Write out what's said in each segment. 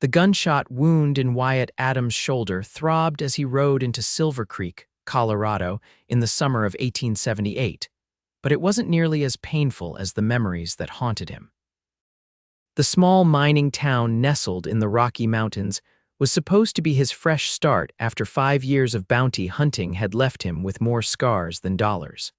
The gunshot wound in Wyatt Adams' shoulder throbbed as he rode into Silvercreek, Colorado, in the summer of 1878, but it wasn't nearly as painful as the memories that haunted him. The small mining town nestled in the Rocky Mountains was supposed to be his fresh start after 5 years of bounty hunting had left him with more scars than dollars.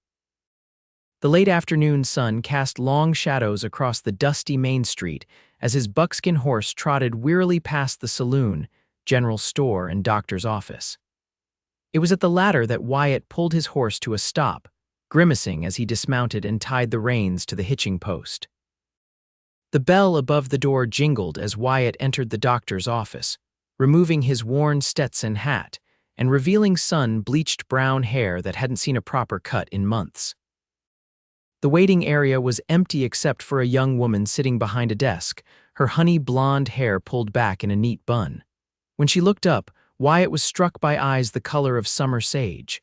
The late afternoon sun cast long shadows across the dusty Main Street as his buckskin horse trotted wearily past the saloon, general store, and doctor's office. It was at the latter that Wyatt pulled his horse to a stop, grimacing as he dismounted and tied the reins to the hitching post. The bell above the door jingled as Wyatt entered the doctor's office, removing his worn Stetson hat and revealing sun-bleached brown hair that hadn't seen a proper cut in months. The waiting area was empty except for a young woman sitting behind a desk, her honey blonde hair pulled back in a neat bun. When she looked up, Wyatt was struck by eyes the color of summer sage.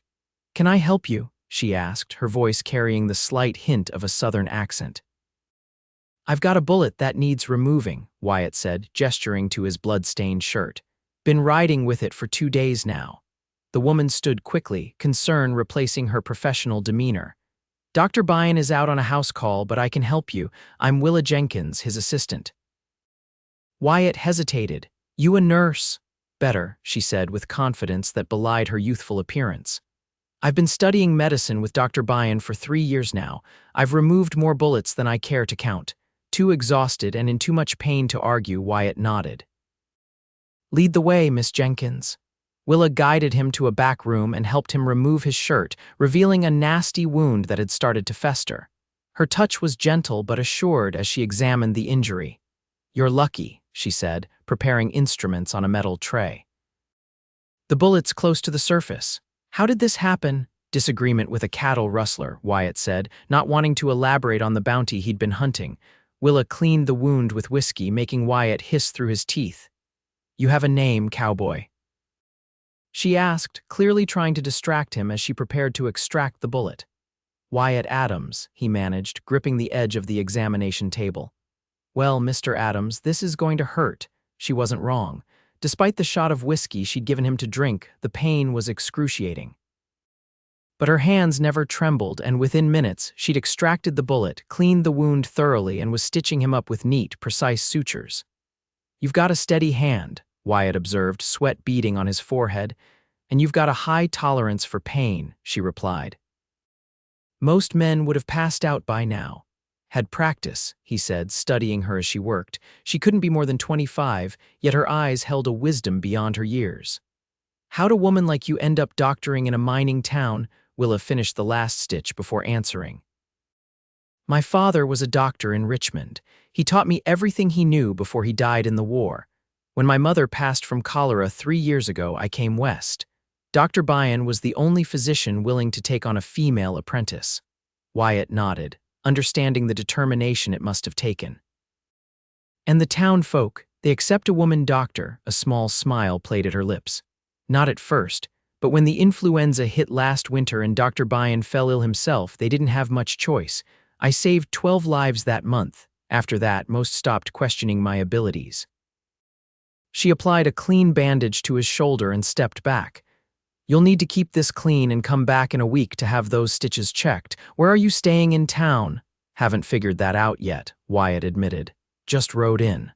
"Can I help you?" she asked, her voice carrying the slight hint of a southern accent. "I've got a bullet that needs removing," Wyatt said, gesturing to his blood-stained shirt. "Been riding with it for 2 days now." The woman stood quickly, concern replacing her professional demeanor. "Dr. Bryan is out on a house call, but I can help you. I'm Willa Jenkins, his assistant." Wyatt hesitated. "You a nurse?" "Better," she said with confidence that belied her youthful appearance. "I've been studying medicine with Dr. Bryan for 3 years now. I've removed more bullets than I care to count." Too exhausted and in too much pain to argue, Wyatt nodded. "Lead the way, Miss Jenkins." Willa guided him to a back room and helped him remove his shirt, revealing a nasty wound that had started to fester. Her touch was gentle but assured as she examined the injury. "You're lucky," she said, preparing instruments on a metal tray. "The bullet's close to the surface. How did this happen?" "Disagreement with a cattle rustler," Wyatt said, not wanting to elaborate on the bounty he'd been hunting. Willa cleaned the wound with whiskey, making Wyatt hiss through his teeth. "You have a name, Cowboy?" she asked, clearly trying to distract him as she prepared to extract the bullet. "Wyatt Adams," he managed, gripping the edge of the examination table. "Well, Mr. Adams, this is going to hurt." She wasn't wrong. Despite the shot of whiskey she'd given him to drink, the pain was excruciating. But her hands never trembled, and within minutes, she'd extracted the bullet, cleaned the wound thoroughly, and was stitching him up with neat, precise sutures. "You've got a steady hand," Wyatt observed, sweat beading on his forehead. "And you've got a high tolerance for pain," she replied. "Most men would have passed out by now." "Had practice," he said, studying her as she worked. She couldn't be more than 25, yet her eyes held a wisdom beyond her years. "How'd a woman like you end up doctoring in a mining town?" Willa finished the last stitch before answering. "My father was a doctor in Richmond. He taught me everything he knew before he died in the war. When my mother passed from cholera 3 years ago, I came west. Dr. Bryan was the only physician willing to take on a female apprentice." Wyatt nodded, understanding the determination it must have taken. "And the town folk, they accept a woman doctor," a small smile played at her lips. "Not at first, but when the influenza hit last winter and Dr. Bryan fell ill himself, they didn't have much choice. I saved 12 lives that month. After that, most stopped questioning my abilities." She applied a clean bandage to his shoulder and stepped back. "You'll need to keep this clean and come back in a week to have those stitches checked. Where are you staying in town?" "Haven't figured that out yet," Wyatt admitted. "Just rode in."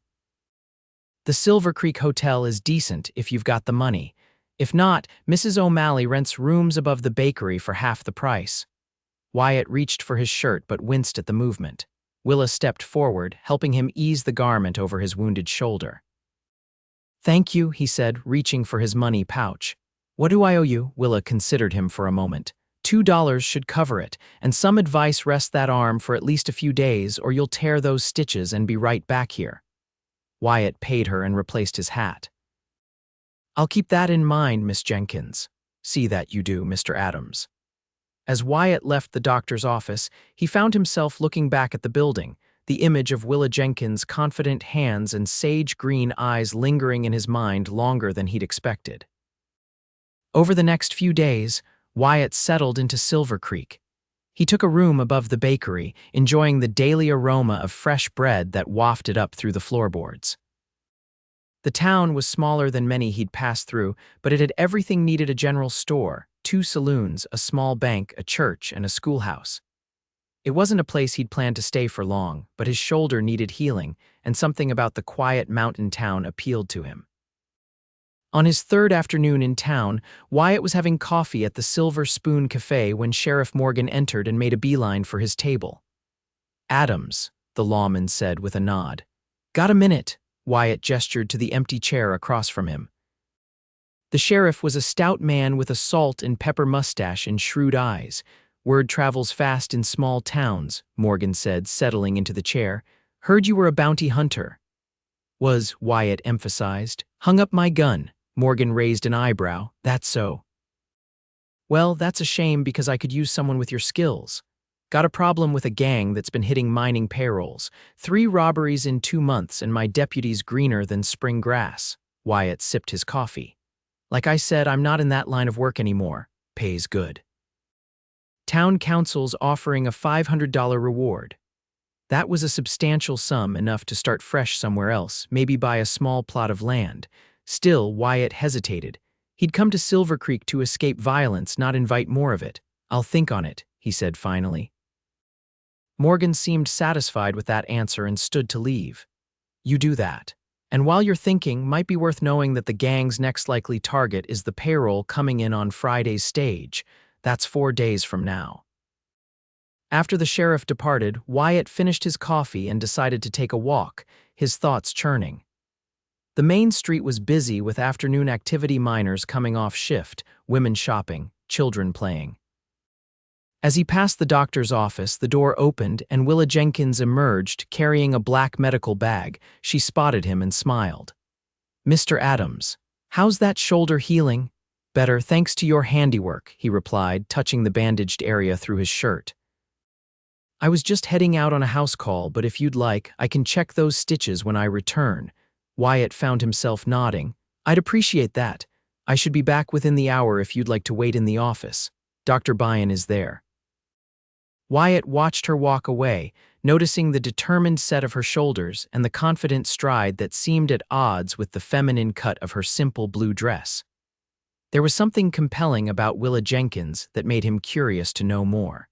"The Silvercreek Hotel is decent if you've got the money. If not, Mrs. O'Malley rents rooms above the bakery for half the price." Wyatt reached for his shirt but winced at the movement. Willa stepped forward, helping him ease the garment over his wounded shoulder. "Thank you," he said, reaching for his money pouch. "What do I owe you?" Willa considered him for a moment. $2 should cover it, and some advice: rest that arm for at least a few days or you'll tear those stitches and be right back here." Wyatt paid her and replaced his hat. "I'll keep that in mind, Miss Jenkins." "See that you do, Mr. Adams." As Wyatt left the doctor's office, he found himself looking back at the building, the image of Willa Jenkins' confident hands and sage-green eyes lingering in his mind longer than he'd expected. Over the next few days, Wyatt settled into Silvercreek. He took a room above the bakery, enjoying the daily aroma of fresh bread that wafted up through the floorboards. The town was smaller than many he'd passed through, but it had everything needed: a general store, 2 saloons, a small bank, a church, and a schoolhouse. It wasn't a place he'd planned to stay for long, but his shoulder needed healing, and something about the quiet mountain town appealed to him. On his third afternoon in town, Wyatt was having coffee at the Silver Spoon Cafe when Sheriff Morgan entered and made a beeline for his table. "Adams," the lawman said with a nod. "Got a minute?" Wyatt gestured to the empty chair across from him. The sheriff was a stout man with a salt and pepper mustache and shrewd eyes. "Word travels fast in small towns," Morgan said, settling into the chair. "Heard you were a bounty hunter." "Was," Wyatt emphasized. "Hung up my gun." Morgan raised an eyebrow. "That's so." "Well, that's a shame because I could use someone with your skills. Got a problem with a gang that's been hitting mining payrolls. 3 robberies in 2 months and my deputy's greener than spring grass." Wyatt sipped his coffee. "Like I said, I'm not in that line of work anymore. Pays good. Town council's offering a $500 reward." That was a substantial sum, enough to start fresh somewhere else, maybe buy a small plot of land. Still, Wyatt hesitated. He'd come to Silvercreek to escape violence, not invite more of it. "I'll think on it," he said finally. Morgan seemed satisfied with that answer and stood to leave. "You do that. And while you're thinking, might be worth knowing that the gang's next likely target is the payroll coming in on Friday's stage. That's 4 days from now." After the sheriff departed, Wyatt finished his coffee and decided to take a walk, his thoughts churning. The main street was busy with afternoon activity: miners coming off shift, women shopping, children playing. As he passed the doctor's office, the door opened and Willa Jenkins emerged, carrying a black medical bag. She spotted him and smiled. "Mr. Adams, how's that shoulder healing?" "Better, thanks to your handiwork," he replied, touching the bandaged area through his shirt. "I was just heading out on a house call, but if you'd like, I can check those stitches when I return." Wyatt found himself nodding. "I'd appreciate that. I should be back within the hour if you'd like to wait in the office. Dr. Bryan is there." Wyatt watched her walk away, noticing the determined set of her shoulders and the confident stride that seemed at odds with the feminine cut of her simple blue dress. There was something compelling about Willa Jenkins that made him curious to know more.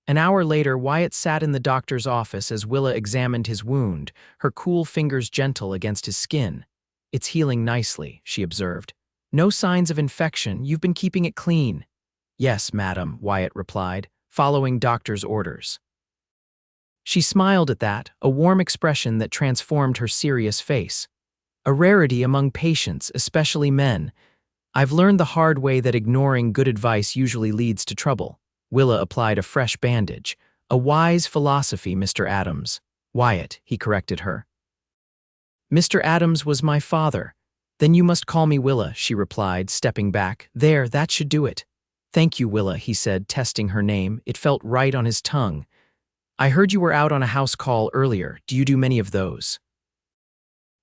An hour later, Wyatt sat in the doctor's office as Willa examined his wound, her cool fingers gentle against his skin. "It's healing nicely," she observed. "No signs of infection. You've been keeping it clean." "Yes, madam," Wyatt replied, following doctor's orders. She smiled at that, a warm expression that transformed her serious face. "A rarity among patients, especially men. I've learned the hard way that ignoring good advice usually leads to trouble." Willa applied a fresh bandage. "A wise philosophy, Mr. Adams." "Wyatt," he corrected her. "Mr. Adams was my father." "Then you must call me Willa," she replied, stepping back. "There, that should do it." "Thank you, Willa," he said, testing her name. It felt right on his tongue. "I heard you were out on a house call earlier. Do you do many of those?"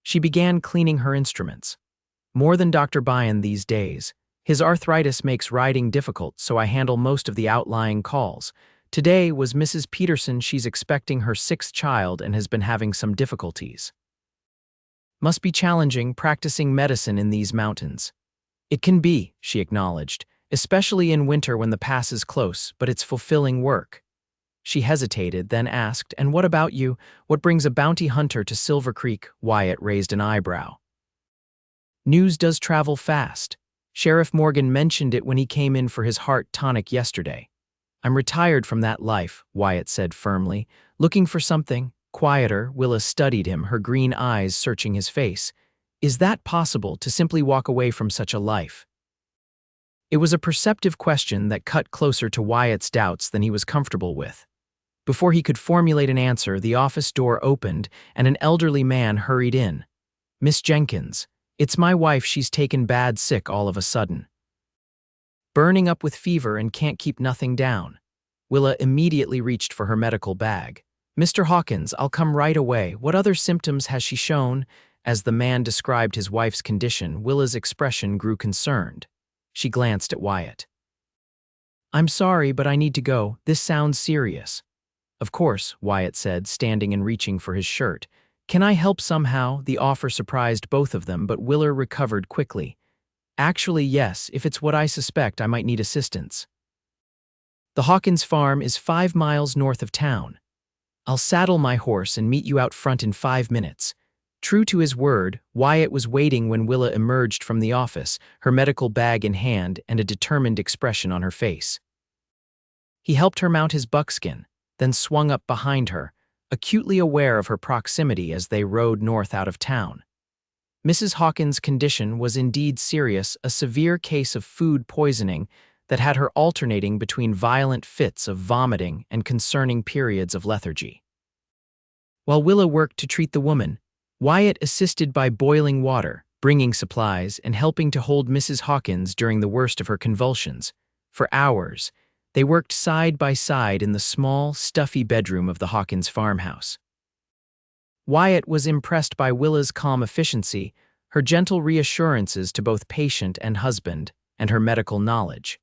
She began cleaning her instruments. "More than Dr. Bryan these days. His arthritis makes riding difficult, so I handle most of the outlying calls. Today was Mrs. Peterson. She's expecting her 6th child and has been having some difficulties. Must be challenging practicing medicine in these mountains." "It can be," she acknowledged, "especially in winter when the pass is close, but it's fulfilling work." She hesitated, then asked, "And what about you? What brings a bounty hunter to Silvercreek?" Wyatt raised an eyebrow. "News does travel fast. Sheriff Morgan mentioned it when he came in for his heart tonic yesterday." "I'm retired from that life," Wyatt said firmly. "Looking for something quieter." Willa studied him, her green eyes searching his face. "Is that possible, to simply walk away from such a life?" It was a perceptive question that cut closer to Wyatt's doubts than he was comfortable with. Before he could formulate an answer, the office door opened and an elderly man hurried in. "Miss Jenkins, it's my wife. She's taken bad sick all of a sudden. Burning up with fever and can't keep nothing down." Willa immediately reached for her medical bag. "Mr. Hawkins, I'll come right away. What other symptoms has she shown?" As the man described his wife's condition, Willa's expression grew concerned. She glanced at Wyatt. "I'm sorry, but I need to go. This sounds serious." "Of course," Wyatt said, standing and reaching for his shirt. "Can I help somehow?" The offer surprised both of them, but Willa recovered quickly. "Actually, yes, if it's what I suspect, I might need assistance. The Hawkins farm is 5 miles north of town. I'll saddle my horse and meet you out front in 5 minutes." True to his word, Wyatt was waiting when Willa emerged from the office, her medical bag in hand and a determined expression on her face. He helped her mount his buckskin, then swung up behind her, acutely aware of her proximity as they rode north out of town. Mrs. Hawkins' condition was indeed serious, a severe case of food poisoning that had her alternating between violent fits of vomiting and concerning periods of lethargy. While Willa worked to treat the woman, Wyatt assisted by boiling water, bringing supplies, and helping to hold Mrs. Hawkins during the worst of her convulsions. For hours, they worked side by side in the small, stuffy bedroom of the Hawkins farmhouse. Wyatt was impressed by Willa's calm efficiency, her gentle reassurances to both patient and husband, and her medical knowledge.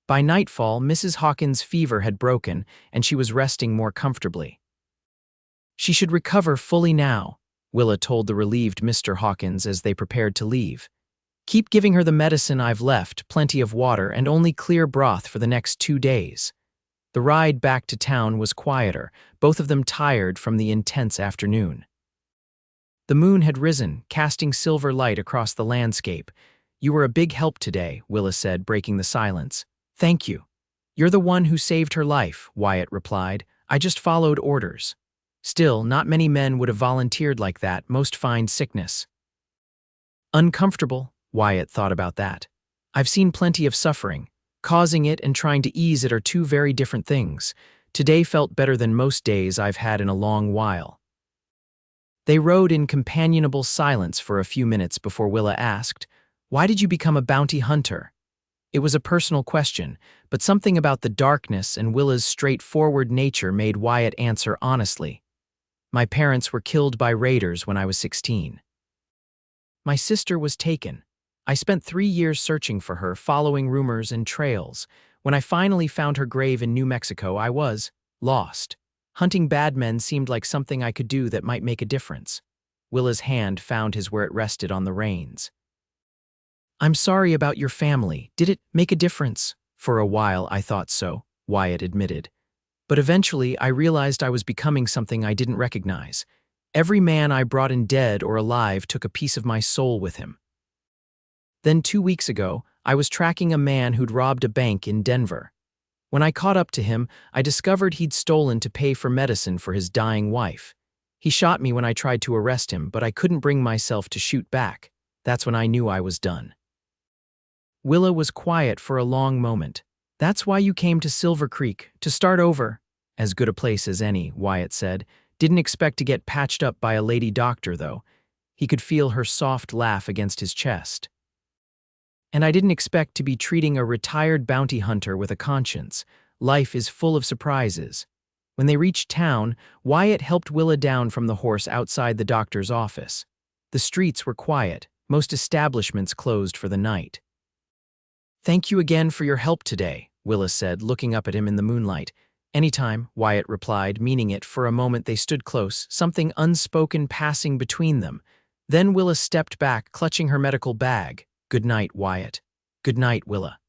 By nightfall, Mrs. Hawkins' fever had broken, and she was resting more comfortably. "She should recover fully now," Willa told the relieved Mr. Hawkins as they prepared to leave. "Keep giving her the medicine I've left, plenty of water, and only clear broth for the next 2 days." The ride back to town was quieter, both of them tired from the intense afternoon. The moon had risen, casting silver light across the landscape. "You were a big help today," Willa said, breaking the silence. "Thank you." "You're the one who saved her life," Wyatt replied. "I just followed orders." Still, not many men would have volunteered like that, most find sickness uncomfortable. Wyatt thought about that. "I've seen plenty of suffering. Causing it and trying to ease it are two very different things. Today felt better than most days I've had in a long while." They rode in companionable silence for a few minutes before Willa asked, "Why did you become a bounty hunter?" It was a personal question, but something about the darkness and Willa's straightforward nature made Wyatt answer honestly. "My parents were killed by raiders when I was 16. My sister was taken. I spent 3 years searching for her, following rumors and trails. When I finally found her grave in New Mexico, I was lost. Hunting bad men seemed like something I could do that might make a difference." Willa's hand found his where it rested on the reins. "I'm sorry about your family. Did it make a difference?" "For a while, I thought so," Wyatt admitted. "But eventually, I realized I was becoming something I didn't recognize. Every man I brought in dead or alive took a piece of my soul with him. Then 2 weeks ago, I was tracking a man who'd robbed a bank in Denver. When I caught up to him, I discovered he'd stolen to pay for medicine for his dying wife. He shot me when I tried to arrest him, but I couldn't bring myself to shoot back. That's when I knew I was done." Willa was quiet for a long moment. "That's why you came to Silvercreek, to start over?" "As good a place as any," Wyatt said. "Didn't expect to get patched up by a lady doctor, though." He could feel her soft laugh against his chest. "And I didn't expect to be treating a retired bounty hunter with a conscience. Life is full of surprises." When they reached town, Wyatt helped Willa down from the horse outside the doctor's office. The streets were quiet, most establishments closed for the night. "Thank you again for your help today," Willa said, looking up at him in the moonlight. "Anytime," Wyatt replied, meaning it. For a moment they stood close, something unspoken passing between them. Then Willa stepped back, clutching her medical bag. "Good night, Wyatt." "Good night, Willa."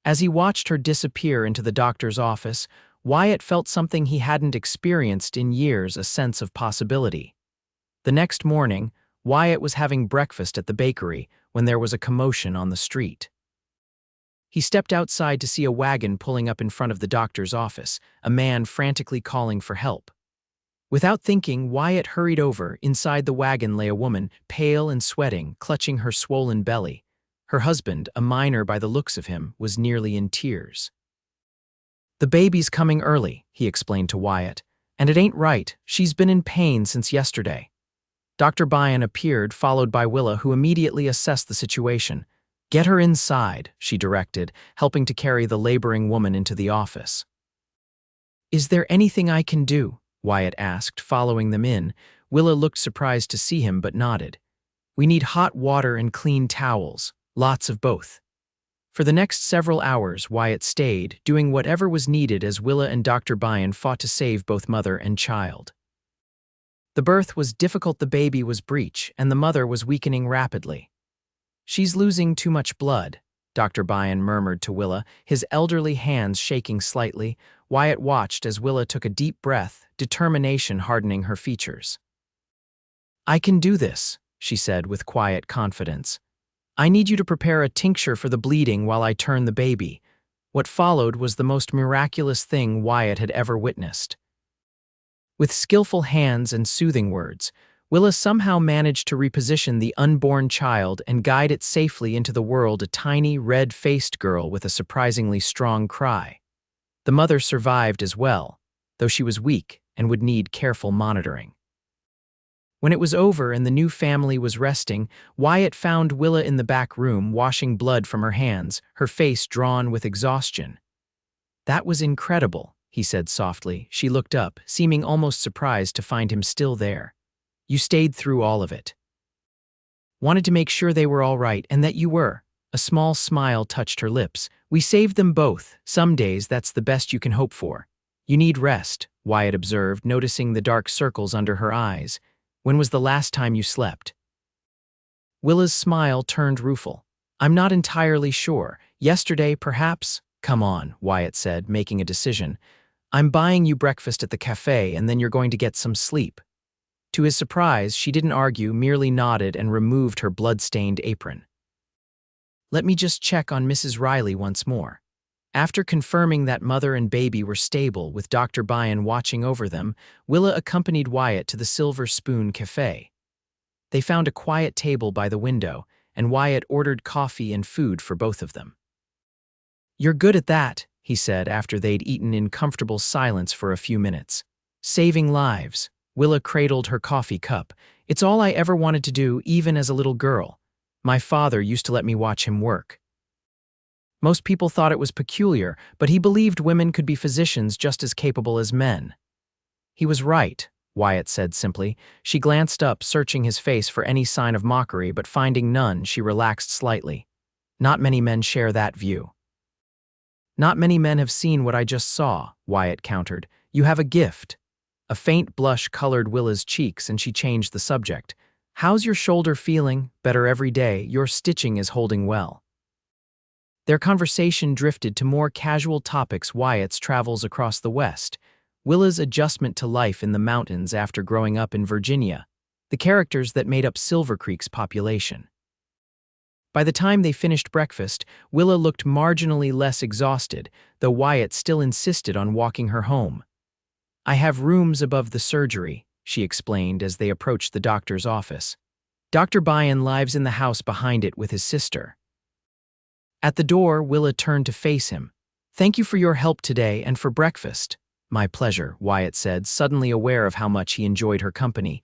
As he watched her disappear into the doctor's office, Wyatt felt something he hadn't experienced in years, a sense of possibility. The next morning, Wyatt was having breakfast at the bakery when there was a commotion on the street. He stepped outside to see a wagon pulling up in front of the doctor's office, a man frantically calling for help. Without thinking, Wyatt hurried over. Inside the wagon lay a woman, pale and sweating, clutching her swollen belly. Her husband, a miner by the looks of him, was nearly in tears. "The baby's coming early," he explained to Wyatt, "and it ain't right. She's been in pain since yesterday." Dr. Bryan appeared, followed by Willa, who immediately assessed the situation. "Get her inside," she directed, helping to carry the laboring woman into the office. "Is there anything I can do?" Wyatt asked, following them in. Willa looked surprised to see him, but nodded. "We need hot water and clean towels, lots of both." For the next several hours, Wyatt stayed, doing whatever was needed as Willa and Dr. Bryan fought to save both mother and child. The birth was difficult, the baby was breech, and the mother was weakening rapidly. "She's losing too much blood," Dr. Bryan murmured to Willa, his elderly hands shaking slightly. Wyatt watched as Willa took a deep breath, determination hardening her features. "I can do this," she said with quiet confidence. "I need you to prepare a tincture for the bleeding while I turn the baby." What followed was the most miraculous thing Wyatt had ever witnessed. With skillful hands and soothing words, Willa somehow managed to reposition the unborn child and guide it safely into the world, a tiny, red-faced girl with a surprisingly strong cry. The mother survived as well, though she was weak and would need careful monitoring. When it was over and the new family was resting, Wyatt found Willa in the back room washing blood from her hands, her face drawn with exhaustion. "That was incredible," he said softly. She looked up, seeming almost surprised to find him still there. "You stayed through all of it." "Wanted to make sure they were all right and that you were." A small smile touched her lips. "We saved them both. Some days that's the best you can hope for." "You need rest," Wyatt observed, noticing the dark circles under her eyes. "When was the last time you slept?" Willa's smile turned rueful. "I'm not entirely sure. Yesterday, perhaps?" "Come on," Wyatt said, making a decision. "I'm buying you breakfast at the cafe and then you're going to get some sleep." To his surprise, she didn't argue, merely nodded and removed her blood-stained apron. "Let me just check on Mrs. Riley once more." After confirming that mother and baby were stable, with Dr. Bryan watching over them, Willa accompanied Wyatt to the Silver Spoon Cafe. They found a quiet table by the window, and Wyatt ordered coffee and food for both of them. "You're good at that," he said after they'd eaten in comfortable silence for a few minutes. "Saving lives." Willa cradled her coffee cup. "It's all I ever wanted to do, even as a little girl. My father used to let me watch him work. Most people thought it was peculiar, but he believed women could be physicians just as capable as men." "He was right," Wyatt said simply. She glanced up, searching his face for any sign of mockery, but finding none, she relaxed slightly. "Not many men share that view." "Not many men have seen what I just saw," Wyatt countered. "You have a gift." A faint blush colored Willa's cheeks, and she changed the subject. "How's your shoulder feeling?" "Better every day. Your stitching is holding well." Their conversation drifted to more casual topics: Wyatt's travels across the West, Willa's adjustment to life in the mountains after growing up in Virginia, the characters that made up Silvercreek's population. By the time they finished breakfast, Willa looked marginally less exhausted, though Wyatt still insisted on walking her home. "I have rooms above the surgery," she explained as they approached the doctor's office. "Dr. Bryan lives in the house behind it with his sister." At the door, Willa turned to face him. "Thank you for your help today and for breakfast." "My pleasure," Wyatt said, suddenly aware of how much he enjoyed her company.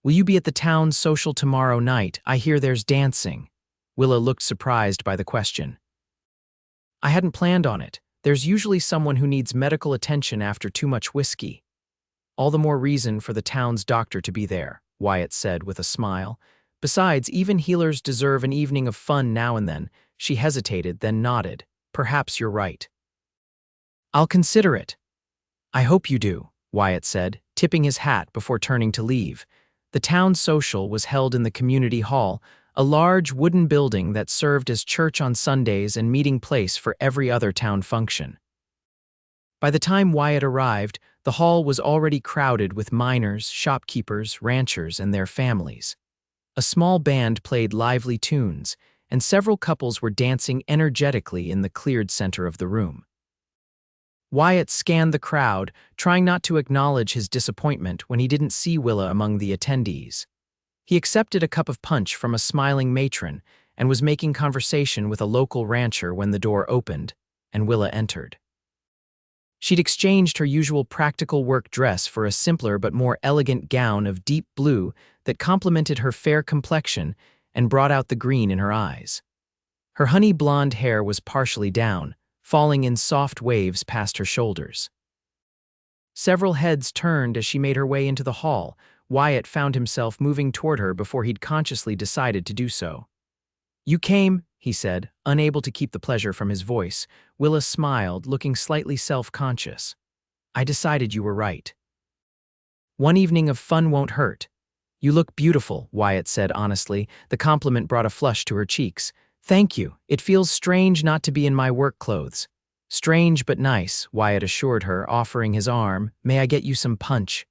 "Will you be at the town social tomorrow night? I hear there's dancing." Willa looked surprised by the question. "I hadn't planned on it. There's usually someone who needs medical attention after too much whiskey." "All the more reason for the town's doctor to be there," Wyatt said with a smile. "Besides, even healers deserve an evening of fun now and then." She hesitated, then nodded. "Perhaps you're right." "I'll consider it." "I hope you do," Wyatt said, tipping his hat before turning to leave. The town social was held in the community hall, a large wooden building that served as church on Sundays and meeting place for every other town function. By the time Wyatt arrived, the hall was already crowded with miners, shopkeepers, ranchers, and their families. A small band played lively tunes, and several couples were dancing energetically in the cleared center of the room. Wyatt scanned the crowd, trying not to acknowledge his disappointment when he didn't see Willa among the attendees. He accepted a cup of punch from a smiling matron and was making conversation with a local rancher when the door opened and Willa entered. She'd exchanged her usual practical work dress for a simpler but more elegant gown of deep blue that complemented her fair complexion and brought out the green in her eyes. Her honey blonde hair was partially down, falling in soft waves past her shoulders. Several heads turned as she made her way into the hall. Wyatt found himself moving toward her before he'd consciously decided to do so. "You came," he said, unable to keep the pleasure from his voice. Willa smiled, looking slightly self-conscious. "I decided you were right." One evening of fun won't hurt. You look beautiful, Wyatt said honestly. The compliment brought a flush to her cheeks. Thank you. It feels strange not to be in my work clothes. Strange but nice, Wyatt assured her, offering his arm. May I get you some punch?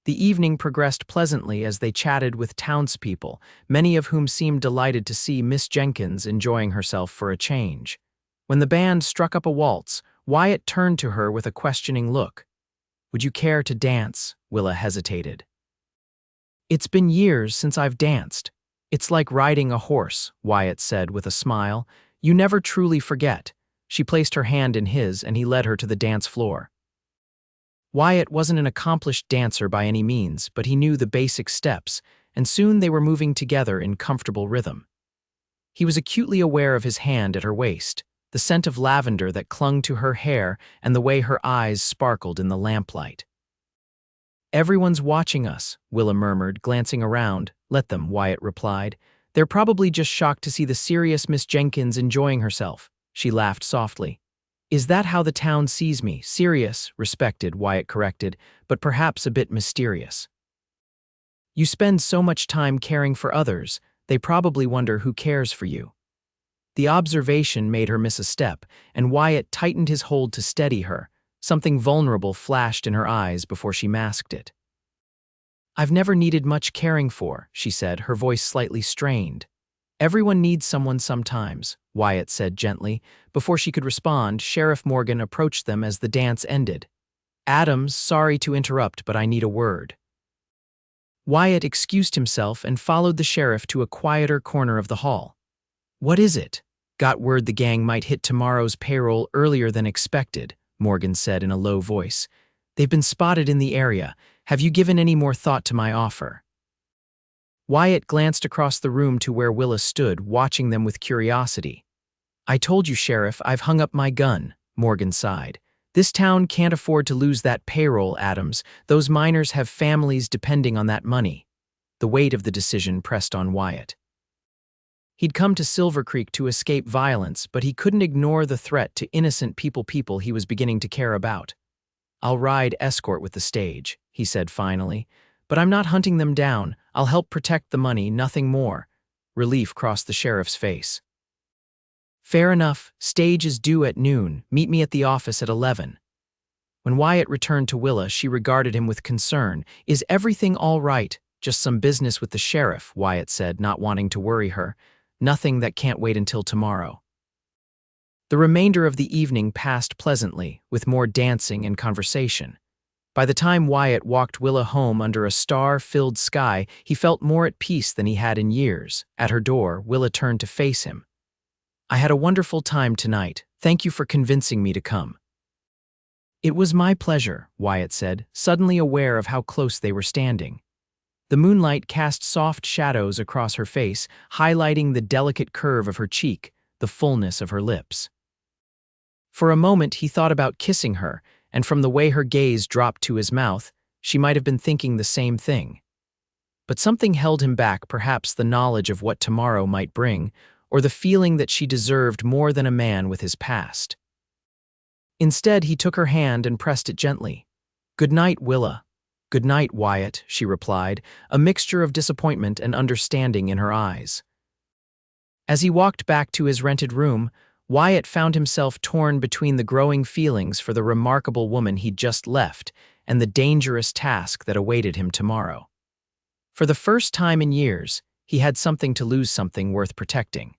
The evening progressed pleasantly as they chatted with townspeople, many of whom seemed delighted to see Miss Jenkins enjoying herself for a change. When the band struck up a waltz, Wyatt turned to her with a questioning look. Would you care to dance? Willa hesitated. It's been years since I've danced. It's like riding a horse, Wyatt said with a smile. You never truly forget. She placed her hand in his and he led her to the dance floor. Wyatt wasn't an accomplished dancer by any means, but he knew the basic steps, and soon they were moving together in comfortable rhythm. He was acutely aware of his hand at her waist, the scent of lavender that clung to her hair and the way her eyes sparkled in the lamplight. Everyone's watching us, Willa murmured, glancing around. Let them, Wyatt replied. They're probably just shocked to see the serious Miss Jenkins enjoying herself. She laughed softly. Is that how the town sees me? Serious, respected, Wyatt corrected, but perhaps a bit mysterious. You spend so much time caring for others, they probably wonder who cares for you. The observation made her miss a step, and Wyatt tightened his hold to steady her. Something vulnerable flashed in her eyes before she masked it. I've never needed much caring for, she said, her voice slightly strained. Everyone needs someone sometimes, Wyatt said gently. Before she could respond, Sheriff Morgan approached them as the dance ended. Adams, sorry to interrupt, but I need a word. Wyatt excused himself and followed the sheriff to a quieter corner of the hall. What is it? Got word the gang might hit tomorrow's payroll earlier than expected, Morgan said in a low voice. They've been spotted in the area. Have you given any more thought to my offer? Wyatt glanced across the room to where Willa stood, watching them with curiosity. I told you, Sheriff, I've hung up my gun, Morgan sighed. This town can't afford to lose that payroll, Adams. Those miners have families depending on that money. The weight of the decision pressed on Wyatt. He'd come to Silvercreek to escape violence, but he couldn't ignore the threat to innocent people he was beginning to care about. I'll ride escort with the stage, he said finally. But I'm not hunting them down. I'll help protect the money, nothing more. Relief crossed the sheriff's face. Fair enough. Stage is due at noon. Meet me at the office at 11. When Wyatt returned to Willa, she regarded him with concern. Is everything all right? Just some business with the sheriff, Wyatt said, not wanting to worry her. Nothing that can't wait until tomorrow. The remainder of the evening passed pleasantly, with more dancing and conversation. By the time Wyatt walked Willa home under a star-filled sky, he felt more at peace than he had in years. At her door, Willa turned to face him. I had a wonderful time tonight. Thank you for convincing me to come. It was my pleasure, Wyatt said, suddenly aware of how close they were standing. The moonlight cast soft shadows across her face, highlighting the delicate curve of her cheek, the fullness of her lips. For a moment, he thought about kissing her, and from the way her gaze dropped to his mouth, she might have been thinking the same thing. But something held him back, perhaps the knowledge of what tomorrow might bring, or the feeling that she deserved more than a man with his past. Instead, he took her hand and pressed it gently. Good night, Willa. Good night, Wyatt, she replied, a mixture of disappointment and understanding in her eyes. As he walked back to his rented room, Wyatt found himself torn between the growing feelings for the remarkable woman he'd just left and the dangerous task that awaited him tomorrow. For the first time in years, he had something to lose, something worth protecting.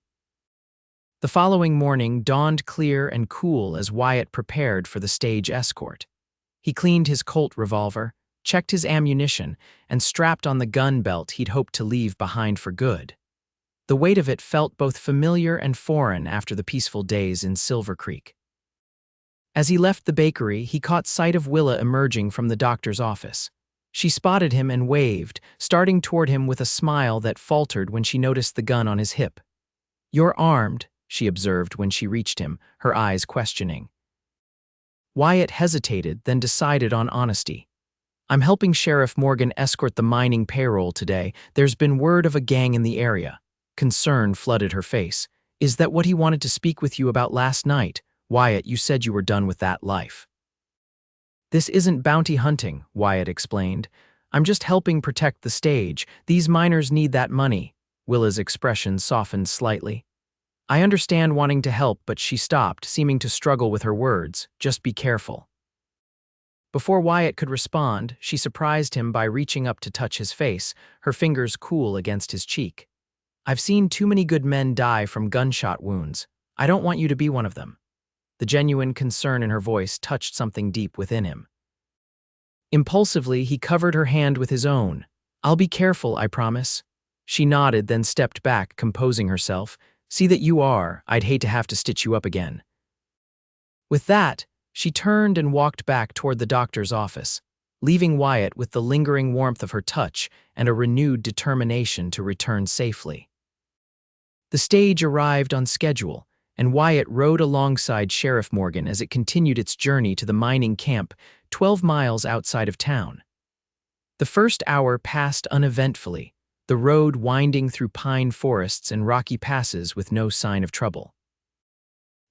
The following morning dawned clear and cool as Wyatt prepared for the stage escort. He cleaned his Colt revolver, checked his ammunition, and strapped on the gun belt he'd hoped to leave behind for good. The weight of it felt both familiar and foreign after the peaceful days in Silvercreek. As he left the bakery, he caught sight of Willa emerging from the doctor's office. She spotted him and waved, starting toward him with a smile that faltered when she noticed the gun on his hip. You're armed, she observed when she reached him, her eyes questioning. Wyatt hesitated, then decided on honesty. I'm helping Sheriff Morgan escort the mining payroll today. There's been word of a gang in the area. Concern flooded her face. Is that what he wanted to speak with you about last night? Wyatt, you said you were done with that life. "This isn't bounty hunting," Wyatt explained. "I'm just helping protect the stage. These miners need that money." Willa's expression softened slightly. "I understand wanting to help," but she stopped, seeming to struggle with her words. "Just be careful." Before Wyatt could respond, she surprised him by reaching up to touch his face, her fingers cool against his cheek. "I've seen too many good men die from gunshot wounds. I don't want you to be one of them." The genuine concern in her voice touched something deep within him. Impulsively, he covered her hand with his own. "I'll be careful, I promise." She nodded, then stepped back, composing herself. "See that you are. I'd hate to have to stitch you up again." With that, she turned and walked back toward the doctor's office, leaving Wyatt with the lingering warmth of her touch and a renewed determination to return safely. The stage arrived on schedule, and Wyatt rode alongside Sheriff Morgan as it continued its journey to the mining camp 12 miles outside of town. The first hour passed uneventfully, the road winding through pine forests and rocky passes with no sign of trouble.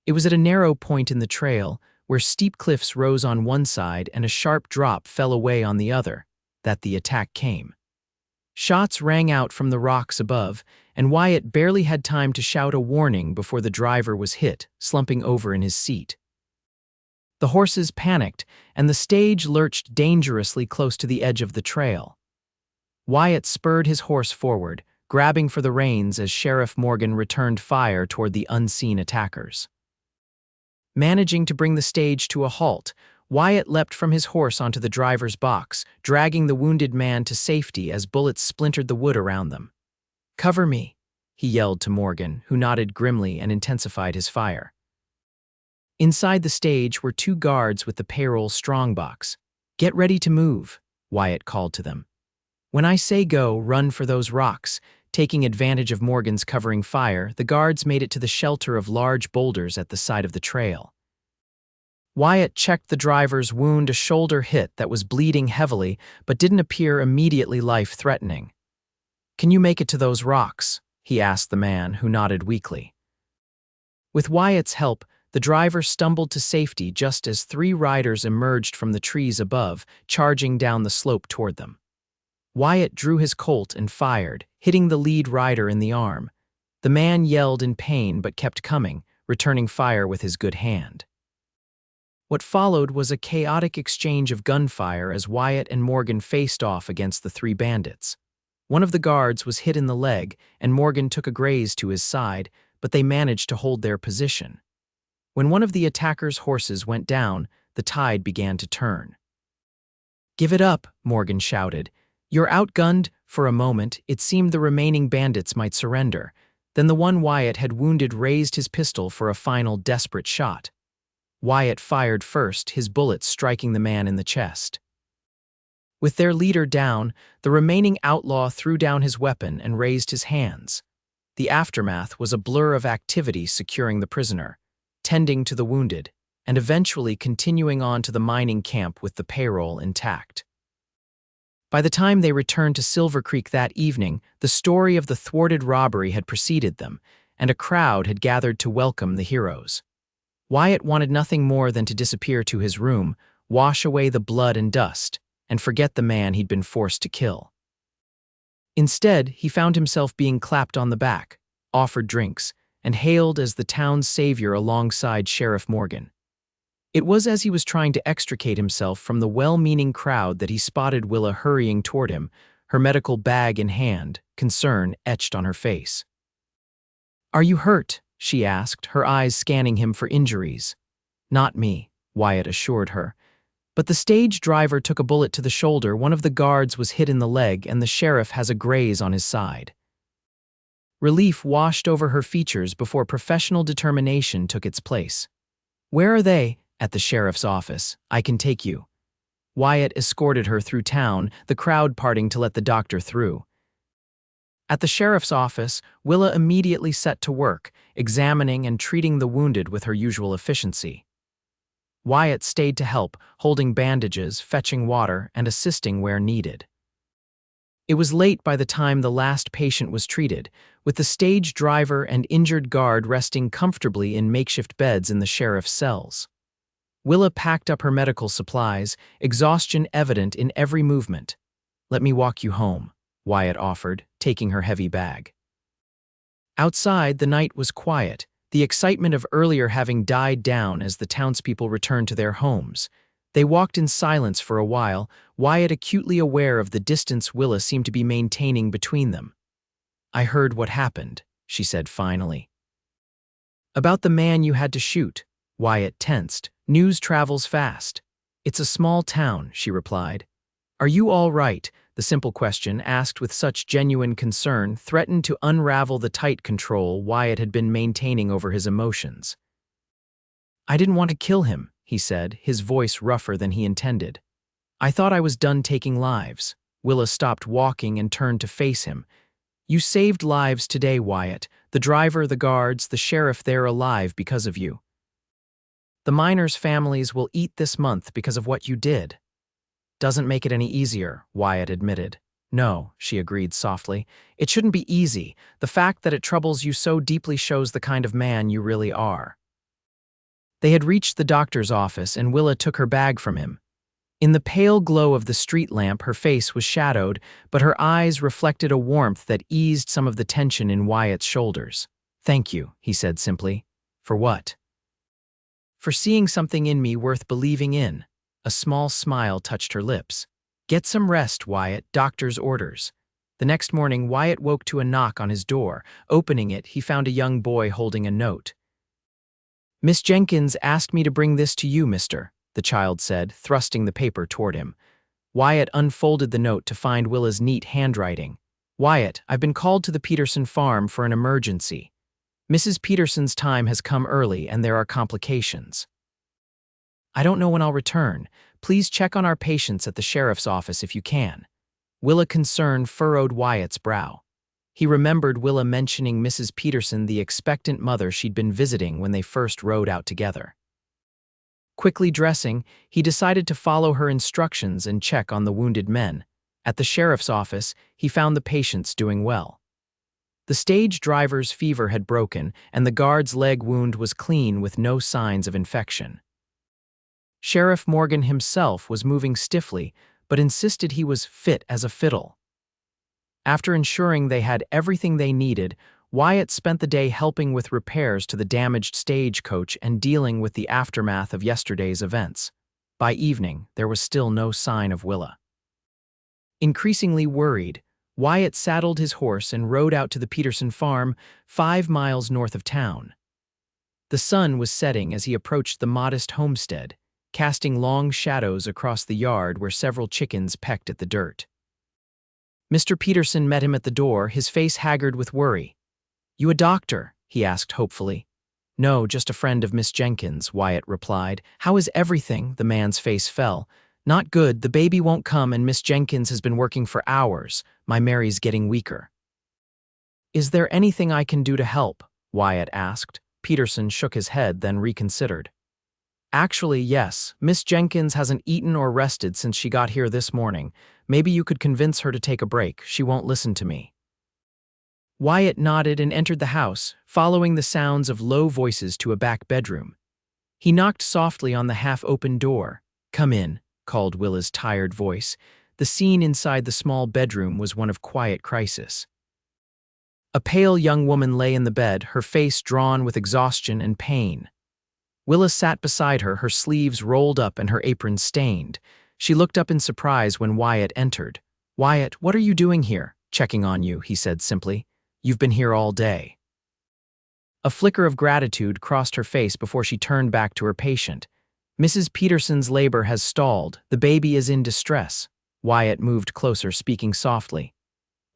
It was at a narrow point in the trail, where steep cliffs rose on one side and a sharp drop fell away on the other, that the attack came. Shots rang out from the rocks above, and Wyatt barely had time to shout a warning before the driver was hit, slumping over in his seat. The horses panicked, and the stage lurched dangerously close to the edge of the trail. Wyatt spurred his horse forward, grabbing for the reins as Sheriff Morgan returned fire toward the unseen attackers. Managing to bring the stage to a halt, Wyatt leapt from his horse onto the driver's box, dragging the wounded man to safety as bullets splintered the wood around them. "Cover me," he yelled to Morgan, who nodded grimly and intensified his fire. Inside the stage were 2 guards with the payroll strongbox. "Get ready to move," Wyatt called to them. "When I say go, run for those rocks." Taking advantage of Morgan's covering fire, the guards made it to the shelter of large boulders at the side of the trail. Wyatt checked the driver's wound, a shoulder hit that was bleeding heavily but didn't appear immediately life-threatening. "Can you make it to those rocks?" he asked the man, who nodded weakly. With Wyatt's help, the driver stumbled to safety just as 3 riders emerged from the trees above, charging down the slope toward them. Wyatt drew his Colt and fired, hitting the lead rider in the arm. The man yelled in pain but kept coming, returning fire with his good hand. What followed was a chaotic exchange of gunfire as Wyatt and Morgan faced off against the 3 bandits. One of the guards was hit in the leg, and Morgan took a graze to his side, but they managed to hold their position. When one of the attackers' horses went down, the tide began to turn. "Give it up," Morgan shouted. "You're outgunned." For a moment, it seemed the remaining bandits might surrender. Then the one Wyatt had wounded raised his pistol for a final desperate shot. Wyatt fired first, his bullet striking the man in the chest. With their leader down, the remaining outlaw threw down his weapon and raised his hands. The aftermath was a blur of activity securing the prisoner, tending to the wounded, and eventually continuing on to the mining camp with the payroll intact. By the time they returned to Silvercreek that evening, the story of the thwarted robbery had preceded them, and a crowd had gathered to welcome the heroes. Wyatt wanted nothing more than to disappear to his room, wash away the blood and dust, and forget the man he'd been forced to kill. Instead, he found himself being clapped on the back, offered drinks, and hailed as the town's savior alongside Sheriff Morgan. It was as he was trying to extricate himself from the well-meaning crowd that he spotted Willa hurrying toward him, her medical bag in hand, concern etched on her face. "Are you hurt?" she asked, her eyes scanning him for injuries. "Not me," Wyatt assured her. "But the stage driver took a bullet to the shoulder, one of the guards was hit in the leg, and the sheriff has a graze on his side." Relief washed over her features before professional determination took its place. "Where are they?" "At the sheriff's office. I can take you." Wyatt escorted her through town, the crowd parting to let the doctor through. At the sheriff's office, Willa immediately set to work, examining and treating the wounded with her usual efficiency. Wyatt stayed to help, holding bandages, fetching water, and assisting where needed. It was late by the time the last patient was treated, with the stage driver and injured guard resting comfortably in makeshift beds in the sheriff's cells. Willa packed up her medical supplies, exhaustion evident in every movement. "Let me walk you home," Wyatt offered, taking her heavy bag. Outside, the night was quiet, the excitement of earlier having died down as the townspeople returned to their homes. They walked in silence for a while, Wyatt acutely aware of the distance Willa seemed to be maintaining between them. "I heard what happened," she said finally. "About the man you had to shoot." Wyatt tensed. "News travels fast." "It's a small town," she replied. "Are you all right?" The simple question, asked with such genuine concern, threatened to unravel the tight control Wyatt had been maintaining over his emotions. "I didn't want to kill him," he said, his voice rougher than he intended. "I thought I was done taking lives." Willa stopped walking and turned to face him. "You saved lives today, Wyatt. The driver, the guards, the sheriff, they're alive because of you. The miners' families will eat this month because of what you did." "Doesn't make it any easier," Wyatt admitted. "No," she agreed softly. "It shouldn't be easy. The fact that it troubles you so deeply shows the kind of man you really are." They had reached the doctor's office, and Willa took her bag from him. In the pale glow of the street lamp, her face was shadowed, but her eyes reflected a warmth that eased some of the tension in Wyatt's shoulders. "Thank you," he said simply. "For what?" "For seeing something in me worth believing in." A small smile touched her lips. "Get some rest, Wyatt. Doctor's orders." The next morning, Wyatt woke to a knock on his door. Opening it, he found a young boy holding a note. "Miss Jenkins asked me to bring this to you, mister," the child said, thrusting the paper toward him. Wyatt unfolded the note to find Willa's neat handwriting. "Wyatt, I've been called to the Peterson farm for an emergency. Mrs. Peterson's time has come early and there are complications. I don't know when I'll return. Please check on our patients at the sheriff's office if you can." Willa concern furrowed Wyatt's brow. He remembered Willa mentioning Mrs. Peterson, the expectant mother she'd been visiting when they first rode out together. Quickly dressing, he decided to follow her instructions and check on the wounded men. At the sheriff's office, he found the patients doing well. The stage driver's fever had broken, and the guard's leg wound was clean with no signs of infection. Sheriff Morgan himself was moving stiffly, but insisted he was fit as a fiddle. After ensuring they had everything they needed, Wyatt spent the day helping with repairs to the damaged stagecoach and dealing with the aftermath of yesterday's events. By evening, there was still no sign of Willa. Increasingly worried, Wyatt saddled his horse and rode out to the Peterson farm, 5 miles north of town. The sun was setting as he approached the modest homestead, casting long shadows across the yard where several chickens pecked at the dirt. Mr. Peterson met him at the door, his face haggard with worry. "You a doctor?" he asked hopefully. "No, just a friend of Miss Jenkins," Wyatt replied. "How is everything?" The man's face fell. "Not good. The baby won't come and Miss Jenkins has been working for hours. My Mary's getting weaker." "Is there anything I can do to help?" Wyatt asked. Peterson shook his head, then reconsidered. "Actually, yes. Miss Jenkins hasn't eaten or rested since she got here this morning. Maybe you could convince her to take a break. She won't listen to me." Wyatt nodded and entered the house, following the sounds of low voices to a back bedroom. He knocked softly on the half-open door. "Come in," called Willa's tired voice. The scene inside the small bedroom was one of quiet crisis. A pale young woman lay in the bed, her face drawn with exhaustion and pain. Willa sat beside her, her sleeves rolled up and her apron stained. She looked up in surprise when Wyatt entered. "Wyatt, what are you doing here?" "Checking on you," he said simply. "You've been here all day." A flicker of gratitude crossed her face before she turned back to her patient. "Mrs. Peterson's labor has stalled. The baby is in distress." Wyatt moved closer, speaking softly.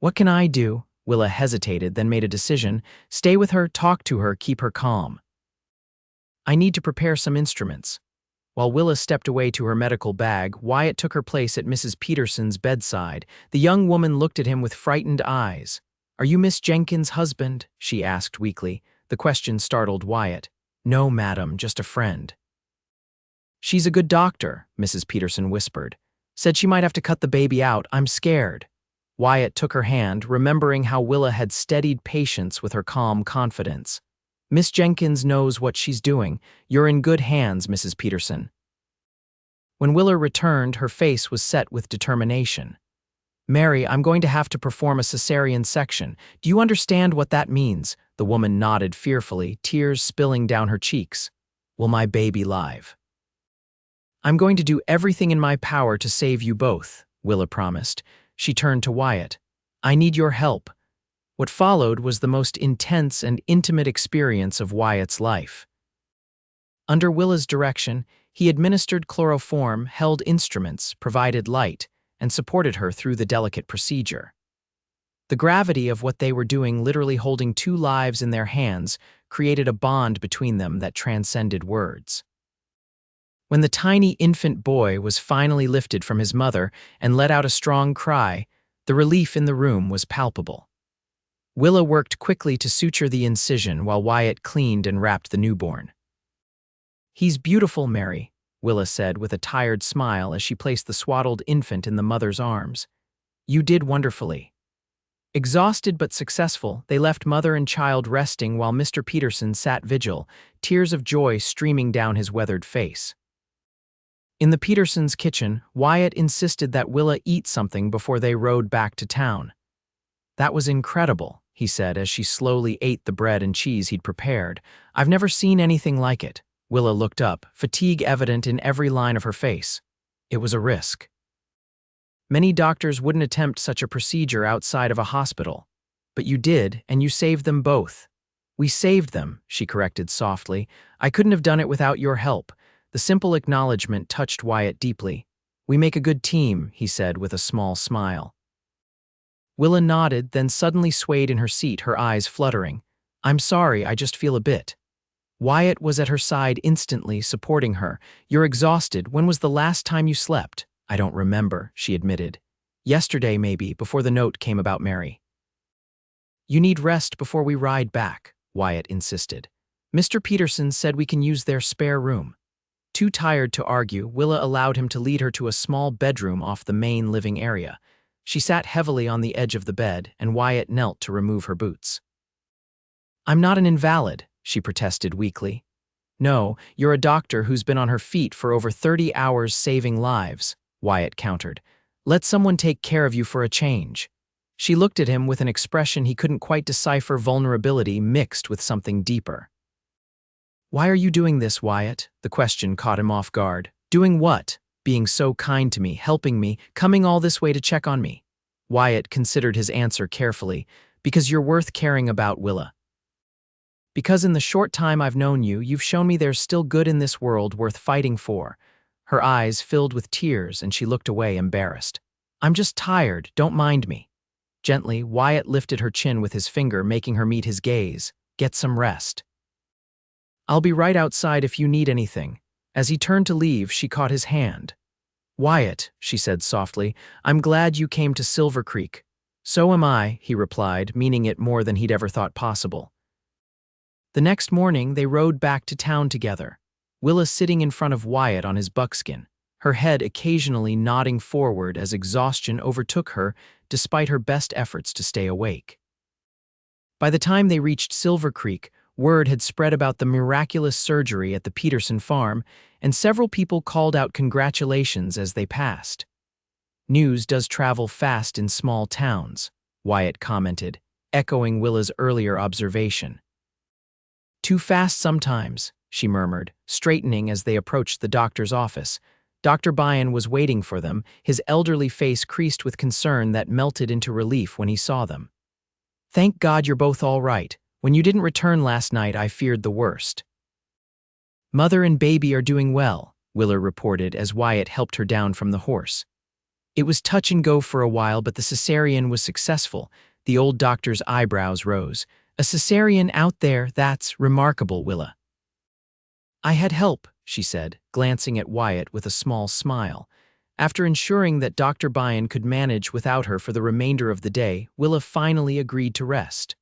"What can I do?" Willa hesitated, then made a decision. "Stay with her, talk to her, keep her calm." "I need to prepare some instruments." While Willa stepped away to her medical bag, Wyatt took her place at Mrs. Peterson's bedside. The young woman looked at him with frightened eyes. "Are you Miss Jenkins' husband?" she asked weakly. The question startled Wyatt. "No, madam, just a friend." "She's a good doctor," Mrs. Peterson whispered. "Said she might have to cut the baby out. I'm scared." Wyatt took her hand, remembering how Willa had steadied patience with her calm confidence. "Miss Jenkins knows what she's doing. You're in good hands, Mrs. Peterson." When Willa returned, her face was set with determination. "Mary, I'm going to have to perform a cesarean section. Do you understand what that means?" The woman nodded fearfully, tears spilling down her cheeks. "Will my baby live?" "I'm going to do everything in my power to save you both," Willa promised. She turned to Wyatt. "I need your help." What followed was the most intense and intimate experience of Wyatt's life. Under Willa's direction, he administered chloroform, held instruments, provided light, and supported her through the delicate procedure. The gravity of what they were doing, literally holding two lives in their hands, created a bond between them that transcended words. When the tiny infant boy was finally lifted from his mother and let out a strong cry, the relief in the room was palpable. Willa worked quickly to suture the incision while Wyatt cleaned and wrapped the newborn. "He's beautiful, Mary," Willa said with a tired smile as she placed the swaddled infant in the mother's arms. "You did wonderfully." Exhausted but successful, they left mother and child resting while Mr. Peterson sat vigil, tears of joy streaming down his weathered face. In the Petersons' kitchen, Wyatt insisted that Willa eat something before they rode back to town. "That was incredible," he said as she slowly ate the bread and cheese he'd prepared. "I've never seen anything like it." Willa looked up, fatigue evident in every line of her face. "It was a risk. Many doctors wouldn't attempt such a procedure outside of a hospital. But you did, and you saved them both." "We saved them," she corrected softly. "I couldn't have done it without your help." The simple acknowledgement touched Wyatt deeply. "We make a good team," he said with a small smile. Willa nodded, then suddenly swayed in her seat, her eyes fluttering. "I'm sorry, I just feel a bit." Wyatt was at her side instantly, supporting her. "You're exhausted. When was the last time you slept?" "I don't remember," she admitted. "Yesterday, maybe, before the note came about Mary." "You need rest before we ride back," Wyatt insisted. "Mr. Peterson said we can use their spare room." Too tired to argue, Willa allowed him to lead her to a small bedroom off the main living area. She sat heavily on the edge of the bed, and Wyatt knelt to remove her boots. "I'm not an invalid," she protested weakly. "No, you're a doctor who's been on her feet for over 30 hours saving lives," Wyatt countered. "Let someone take care of you for a change." She looked at him with an expression he couldn't quite decipher, vulnerability mixed with something deeper. "Why are you doing this, Wyatt?" The question caught him off guard. "Doing what?" "Being so kind to me, helping me, coming all this way to check on me." Wyatt considered his answer carefully. "Because you're worth caring about, Willa. Because in the short time I've known you, you've shown me there's still good in this world worth fighting for." Her eyes filled with tears and she looked away embarrassed. "I'm just tired, don't mind me." Gently, Wyatt lifted her chin with his finger, making her meet his gaze. "Get some rest. I'll be right outside if you need anything." As he turned to leave, she caught his hand. "Wyatt," she said softly, "I'm glad you came to Silvercreek." "So am I," he replied, meaning it more than he'd ever thought possible. The next morning, they rode back to town together, Willa sitting in front of Wyatt on his buckskin, her head occasionally nodding forward as exhaustion overtook her despite her best efforts to stay awake. By the time they reached Silvercreek, word had spread about the miraculous surgery at the Peterson farm, and several people called out congratulations as they passed. "News does travel fast in small towns," Wyatt commented, echoing Willa's earlier observation. "Too fast sometimes," she murmured, straightening as they approached the doctor's office. Dr. Byan was waiting for them, his elderly face creased with concern that melted into relief when he saw them. "Thank God you're both all right. When you didn't return last night, I feared the worst." "Mother and baby are doing well," Willa reported as Wyatt helped her down from the horse. "It was touch and go for a while, but the cesarean was successful." The old doctor's eyebrows rose. "A cesarean out there, that's remarkable, Willa." "I had help," she said, glancing at Wyatt with a small smile. After ensuring that Dr. Byan could manage without her for the remainder of the day, Willa finally agreed to rest.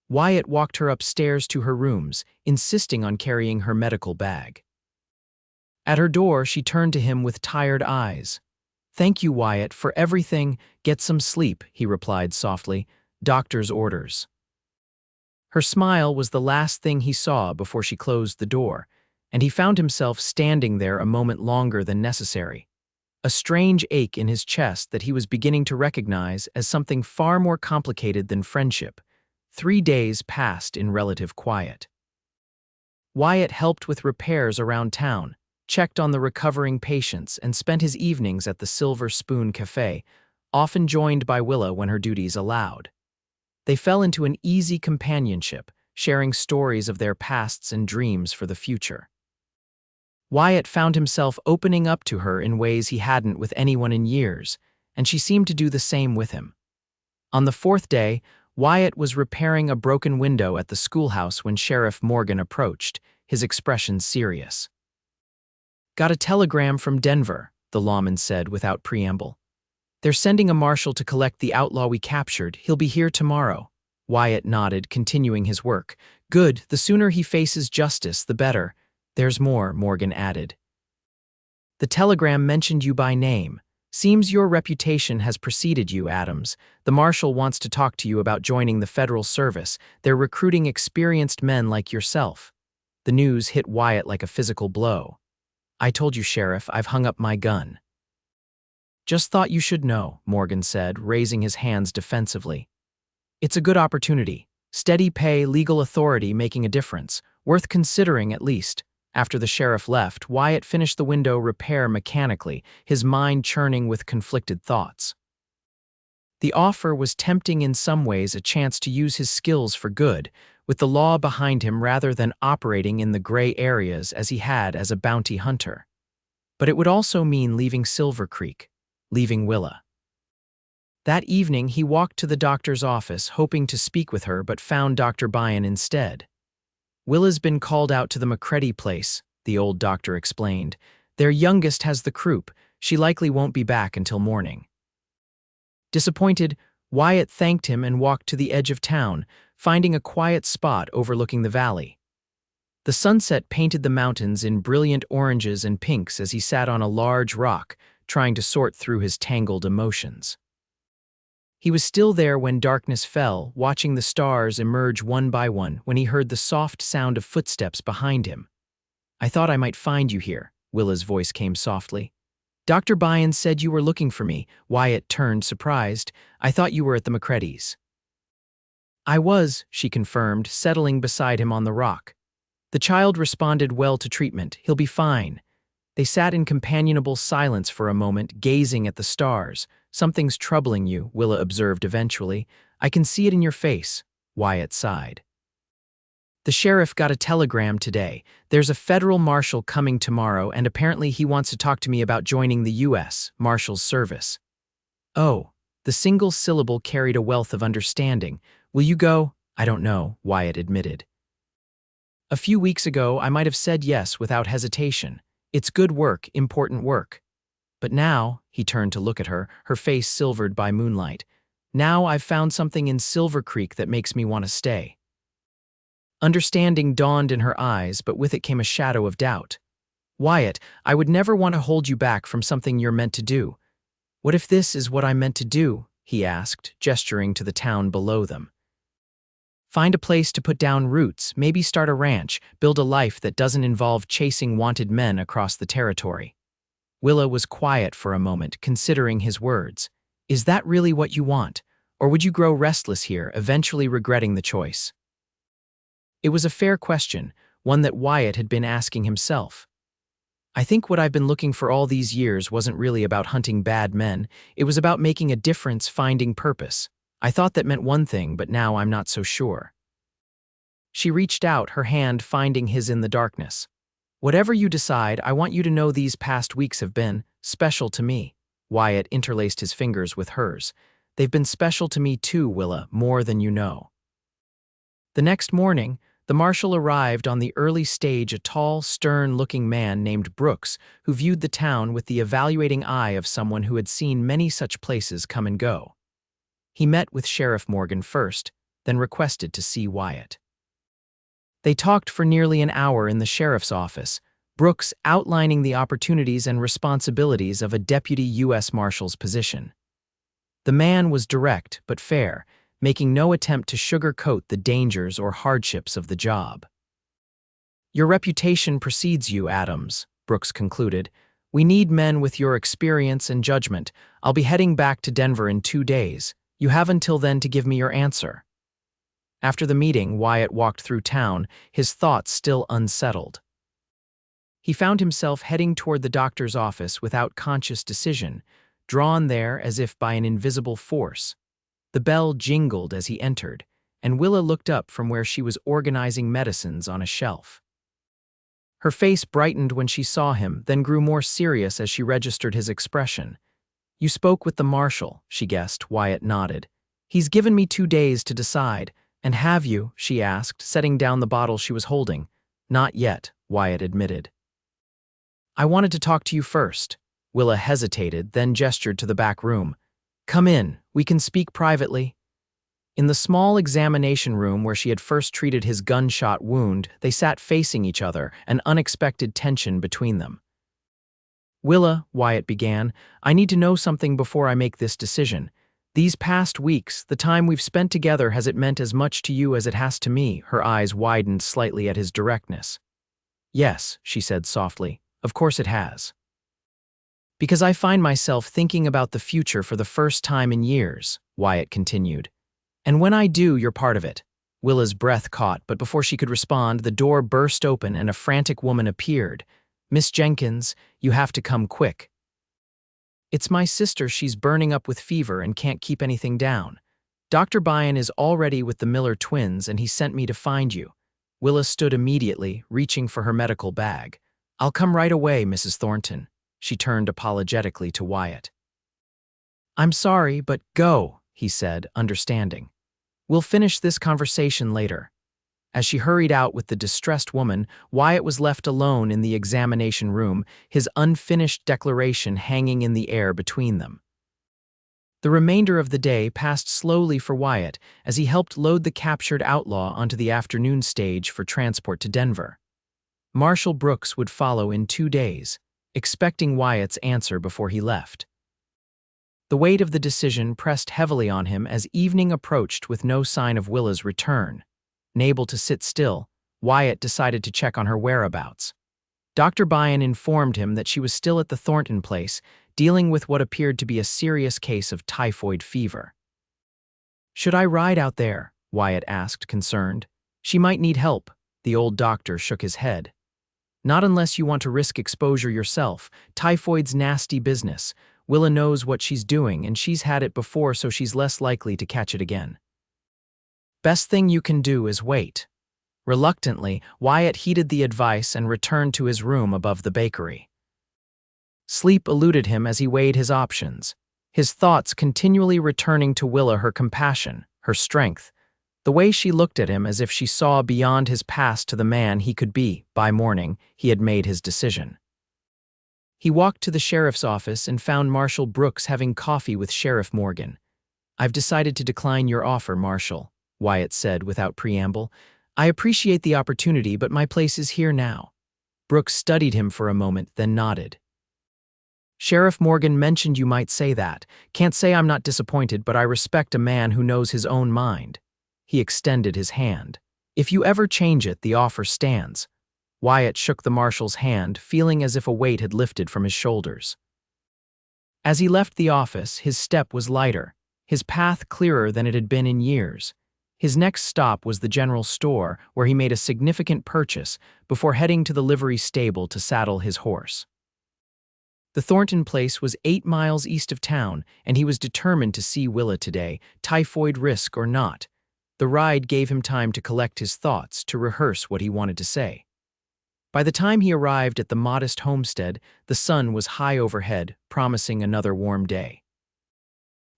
Wyatt walked her upstairs to her rooms, insisting on carrying her medical bag. At her door, she turned to him with tired eyes. "Thank you, Wyatt, for everything. Get some sleep," he replied softly. "Doctor's orders." Her smile was the last thing he saw before she closed the door, and he found himself standing there a moment longer than necessary. A strange ache in his chest that he was beginning to recognize as something far more complicated than friendship. 3 days passed in relative quiet. Wyatt helped with repairs around town, checked on the recovering patients, and spent his evenings at the Silver Spoon Cafe, often joined by Willa when her duties allowed. They fell into an easy companionship, sharing stories of their pasts and dreams for the future. Wyatt found himself opening up to her in ways he hadn't with anyone in years, and she seemed to do the same with him. On the 4th day, Wyatt was repairing a broken window at the schoolhouse when Sheriff Morgan approached, his expression serious. "Got a telegram from Denver," the lawman said without preamble. "They're sending a marshal to collect the outlaw we captured. He'll be here tomorrow." Wyatt nodded, continuing his work. "Good, the sooner he faces justice, the better." "There's more," Morgan added. "The telegram mentioned you by name. Seems your reputation has preceded you, Adams. The marshal wants to talk to you about joining the federal service. They're recruiting experienced men like yourself." The news hit Wyatt like a physical blow. "I told you, Sheriff, I've hung up my gun." "Just thought you should know," Morgan said, raising his hands defensively. "It's a good opportunity. Steady pay, legal authority making a difference. Worth considering at least." After the sheriff left, Wyatt finished the window repair mechanically, his mind churning with conflicted thoughts. The offer was tempting in some ways, a chance to use his skills for good, with the law behind him rather than operating in the gray areas as he had as a bounty hunter. But it would also mean leaving Silvercreek, leaving Willa. That evening, he walked to the doctor's office, hoping to speak with her, but found Dr. Byan instead. "Willa's been called out to the McCready place," the old doctor explained. "Their youngest has the croup. She likely won't be back until morning." Disappointed, Wyatt thanked him and walked to the edge of town, finding a quiet spot overlooking the valley. The sunset painted the mountains in brilliant oranges and pinks as he sat on a large rock, trying to sort through his tangled emotions. He was still there when darkness fell, watching the stars emerge one by one when he heard the soft sound of footsteps behind him. "I thought I might find you here," Willa's voice came softly. "Dr. Byan said you were looking for me." Wyatt turned, surprised. "I thought you were at the McCready's." "I was," she confirmed, settling beside him on the rock. "The child responded well to treatment. He'll be fine." They sat in companionable silence for a moment, gazing at the stars. "Something's troubling you," Willa observed eventually. "I can see it in your face," Wyatt sighed. "The sheriff got a telegram today. There's a federal marshal coming tomorrow, and apparently he wants to talk to me about joining the U.S. Marshal's service." "Oh," the single syllable carried a wealth of understanding. "Will you go?" "I don't know," Wyatt admitted. "A few weeks ago, I might have said yes without hesitation. It's good work, important work. But now," he turned to look at her, her face silvered by moonlight, "now I've found something in Silvercreek that makes me want to stay." Understanding dawned in her eyes, but with it came a shadow of doubt. "Wyatt, I would never want to hold you back from something you're meant to do." "What if this is what I'm meant to do?" he asked, gesturing to the town below them. "Find a place to put down roots, maybe start a ranch, build a life that doesn't involve chasing wanted men across the territory." Willa was quiet for a moment, considering his words. "Is that really what you want? Or would you grow restless here, eventually regretting the choice?" It was a fair question, one that Wyatt had been asking himself. "I think what I've been looking for all these years wasn't really about hunting bad men. It was about making a difference, finding purpose. I thought that meant one thing, but now I'm not so sure." She reached out, her hand finding his in the darkness. "Whatever you decide, I want you to know these past weeks have been special to me." Wyatt interlaced his fingers with hers. "They've been special to me too, Willa, more than you know." The next morning, the marshal arrived on the early stage, a tall, stern-looking man named Brooks, who viewed the town with the evaluating eye of someone who had seen many such places come and go. He met with Sheriff Morgan first, then requested to see Wyatt. They talked for nearly an hour in the sheriff's office, Brooks outlining the opportunities and responsibilities of a deputy U.S. Marshal's position. The man was direct but fair, making no attempt to sugarcoat the dangers or hardships of the job. Your reputation precedes you, Adams, Brooks concluded. We need men with your experience and judgment. I'll be heading back to Denver in 2 days. You have until then to give me your answer. After the meeting, Wyatt walked through town, his thoughts still unsettled. He found himself heading toward the doctor's office without conscious decision, drawn there as if by an invisible force. The bell jingled as he entered, and Willa looked up from where she was organizing medicines on a shelf. Her face brightened when she saw him, then grew more serious as she registered his expression. You spoke with the marshal, she guessed. Wyatt nodded. He's given me 2 days to decide. And have you? She asked, setting down the bottle she was holding. Not yet, Wyatt admitted. I wanted to talk to you first. Willa hesitated, then gestured to the back room. Come in, we can speak privately. In the small examination room where she had first treated his gunshot wound, they sat facing each other, an unexpected tension between them. Willa, Wyatt began, I need to know something before I make this decision. These past weeks, the time we've spent together, has it meant as much to you as it has to me? Her eyes widened slightly at his directness. Yes, she said softly, of course it has. Because I find myself thinking about the future for the first time in years, Wyatt continued. And when I do, you're part of it. Willa's breath caught, but before she could respond, the door burst open and a frantic woman appeared. Miss Jenkins, you have to come quick. It's my sister. She's burning up with fever and can't keep anything down. Dr. Bryan is already with the Miller twins and he sent me to find you. Willa stood immediately, reaching for her medical bag. I'll come right away, Mrs. Thornton. She turned apologetically to Wyatt. I'm sorry, but go, he said, understanding. We'll finish this conversation later. As she hurried out with the distressed woman, Wyatt was left alone in the examination room, his unfinished declaration hanging in the air between them. The remainder of the day passed slowly for Wyatt as he helped load the captured outlaw onto the afternoon stage for transport to Denver. Marshal Brooks would follow in 2 days, expecting Wyatt's answer before he left. The weight of the decision pressed heavily on him as evening approached with no sign of Willa's return. Unable to sit still, Wyatt decided to check on her whereabouts. Dr. Bryan informed him that she was still at the Thornton place, dealing with what appeared to be a serious case of typhoid fever. Should I ride out there? Wyatt asked, concerned. She might need help. The old doctor shook his head. Not unless you want to risk exposure yourself. Typhoid's nasty business. Willa knows what she's doing, and she's had it before, so she's less likely to catch it again. Best thing you can do is wait. Reluctantly, Wyatt heeded the advice and returned to his room above the bakery. Sleep eluded him as he weighed his options, his thoughts continually returning to Willa, her compassion, her strength, the way she looked at him as if she saw beyond his past to the man he could be. By morning, he had made his decision. He walked to the sheriff's office and found Marshal Brooks having coffee with Sheriff Morgan. I've decided to decline your offer, Marshal, Wyatt said without preamble. I appreciate the opportunity, but my place is here now. Brooks studied him for a moment, then nodded. Sheriff Morgan mentioned you might say that. Can't say I'm not disappointed, but I respect a man who knows his own mind. He extended his hand. If you ever change it, the offer stands. Wyatt shook the marshal's hand, feeling as if a weight had lifted from his shoulders. As he left the office, his step was lighter, his path clearer than it had been in years. His next stop was the general store, where he made a significant purchase before heading to the livery stable to saddle his horse. The Thornton place was 8 miles east of town, and he was determined to see Willa today, typhoid risk or not. The ride gave him time to collect his thoughts, to rehearse what he wanted to say. By the time he arrived at the modest homestead, the sun was high overhead, promising another warm day.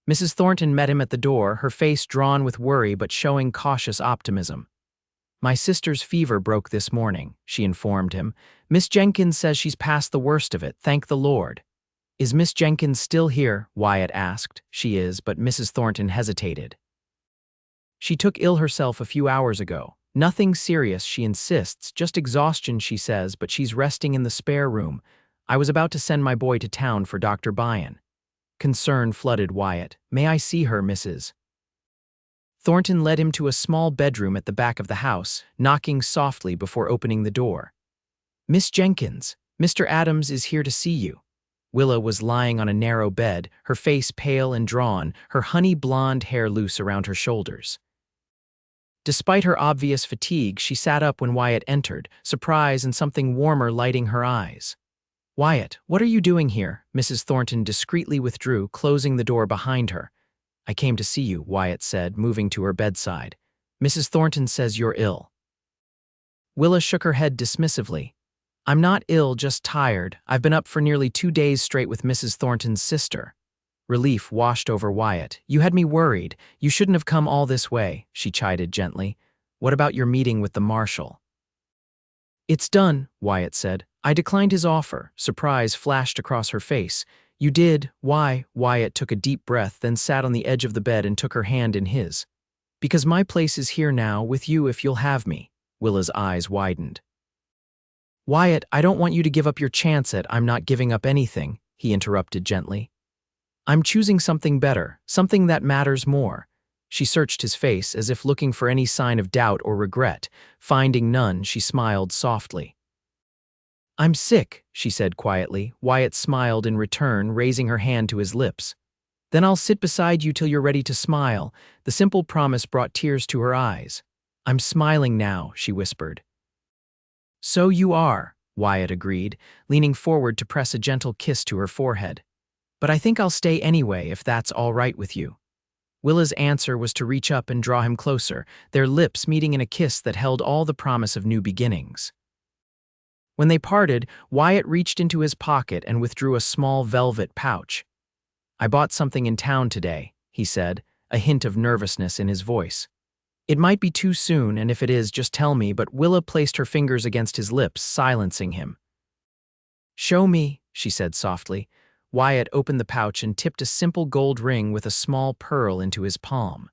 Mrs. Thornton met him at the door, her face drawn with worry but showing cautious optimism. My sister's fever broke this morning, she informed him. Miss Jenkins says she's past the worst of it, thank the Lord. Is Miss Jenkins still here? Wyatt asked. She is, but Mrs. Thornton hesitated. She took ill herself a few hours ago. Nothing serious, she insists, just exhaustion, she says, but she's resting in the spare room. I was about to send my boy to town for Dr. Bryan. Concern flooded Wyatt. May I see her, Mrs. Thornton led him to a small bedroom at the back of the house, knocking softly before opening the door. "Miss Jenkins, Mr. Adams is here to see you." Willa was lying on a narrow bed, her face pale and drawn, her honey blonde hair loose around her shoulders. Despite her obvious fatigue, she sat up when Wyatt entered, surprise and something warmer lighting her eyes. "Wyatt, what are you doing here?" Mrs. Thornton discreetly withdrew, closing the door behind her. "I came to see you," Wyatt said, moving to her bedside. "Mrs. Thornton says you're ill." Willa shook her head dismissively. "I'm not ill, just tired. I've been up for nearly 2 days straight with Mrs. Thornton's sister." Relief washed over Wyatt. "You had me worried. You shouldn't have come all this way," she chided gently. "What about your meeting with the marshal?" "It's done," Wyatt said. "I declined his offer." Surprise flashed across her face. "You did? Why?" Wyatt took a deep breath, then sat on the edge of the bed and took her hand in his. "Because my place is here now, with you if you'll have me." Willa's eyes widened. "Wyatt, I don't want you to give up your chance at I'm not giving up anything," he interrupted gently. "I'm choosing something better, something that matters more." She searched his face as if looking for any sign of doubt or regret. Finding none, she smiled softly. "I'm sick," she said quietly. Wyatt smiled in return, raising her hand to his lips. "Then I'll sit beside you till you're ready to smile." The simple promise brought tears to her eyes. "I'm smiling now," she whispered. "So you are," Wyatt agreed, leaning forward to press a gentle kiss to her forehead. "But I think I'll stay anyway, if that's all right with you." Willa's answer was to reach up and draw him closer, their lips meeting in a kiss that held all the promise of new beginnings. When they parted, Wyatt reached into his pocket and withdrew a small velvet pouch. "I bought something in town today," he said, a hint of nervousness in his voice. "It might be too soon, and if it is, just tell me," but Willa placed her fingers against his lips, silencing him. "Show me," she said softly. Wyatt opened the pouch and tipped a simple gold ring with a small pearl into his palm.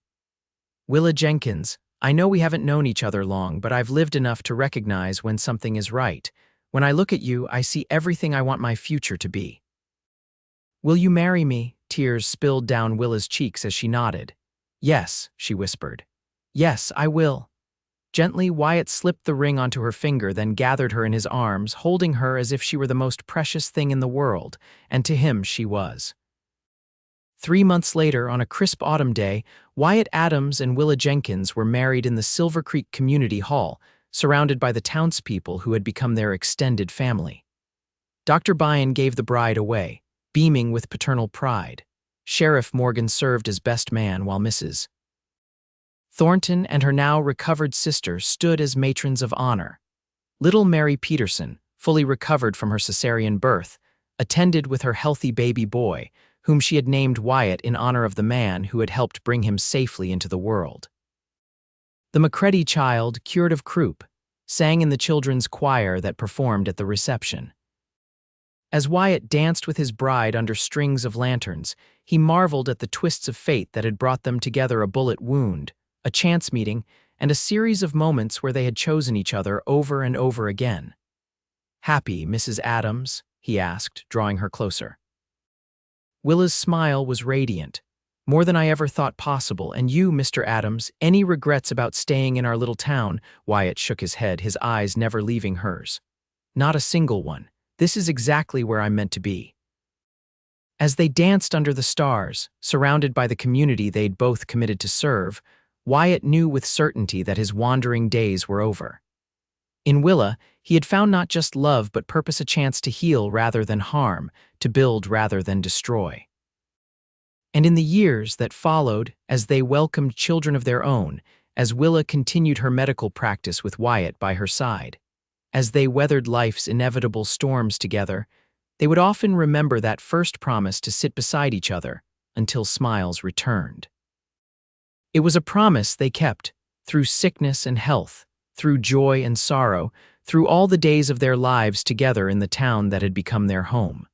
"Willa Jenkins, I know we haven't known each other long, but I've lived enough to recognize when something is right. When I look at you, I see everything I want my future to be. Will you marry me?" Tears spilled down Willa's cheeks as she nodded. "Yes," she whispered. "Yes, I will." Gently, Wyatt slipped the ring onto her finger, then gathered her in his arms, holding her as if she were the most precious thing in the world, and to him she was. 3 months later, on a crisp autumn day, Wyatt Adams and Willa Jenkins were married in the Silvercreek Community Hall, surrounded by the townspeople who had become their extended family. Dr. Byron gave the bride away, beaming with paternal pride. Sheriff Morgan served as best man, while Mrs. Thornton and her now recovered sister stood as matrons of honor. Little Mary Peterson, fully recovered from her cesarean birth, attended with her healthy baby boy, whom she had named Wyatt in honor of the man who had helped bring him safely into the world. The Macready child, cured of croup, sang in the children's choir that performed at the reception. As Wyatt danced with his bride under strings of lanterns, he marveled at the twists of fate that had brought them together: a bullet wound, a chance meeting, and a series of moments where they had chosen each other over and over again. "Happy, Mrs. Adams?" he asked, drawing her closer. Willa's smile was radiant. "More than I ever thought possible. And you, Mr. Adams, any regrets about staying in our little town?" Wyatt shook his head, his eyes never leaving hers. "Not a single one. This is exactly where I'm meant to be." As they danced under the stars, surrounded by the community they'd both committed to serve, Wyatt knew with certainty that his wandering days were over. In Willa, he had found not just love but purpose, a chance to heal rather than harm, to build rather than destroy. And in the years that followed, as they welcomed children of their own, as Willa continued her medical practice with Wyatt by her side, as they weathered life's inevitable storms together, they would often remember that first promise to sit beside each other until smiles returned. It was a promise they kept, through sickness and health, through joy and sorrow, through all the days of their lives together in the town that had become their home.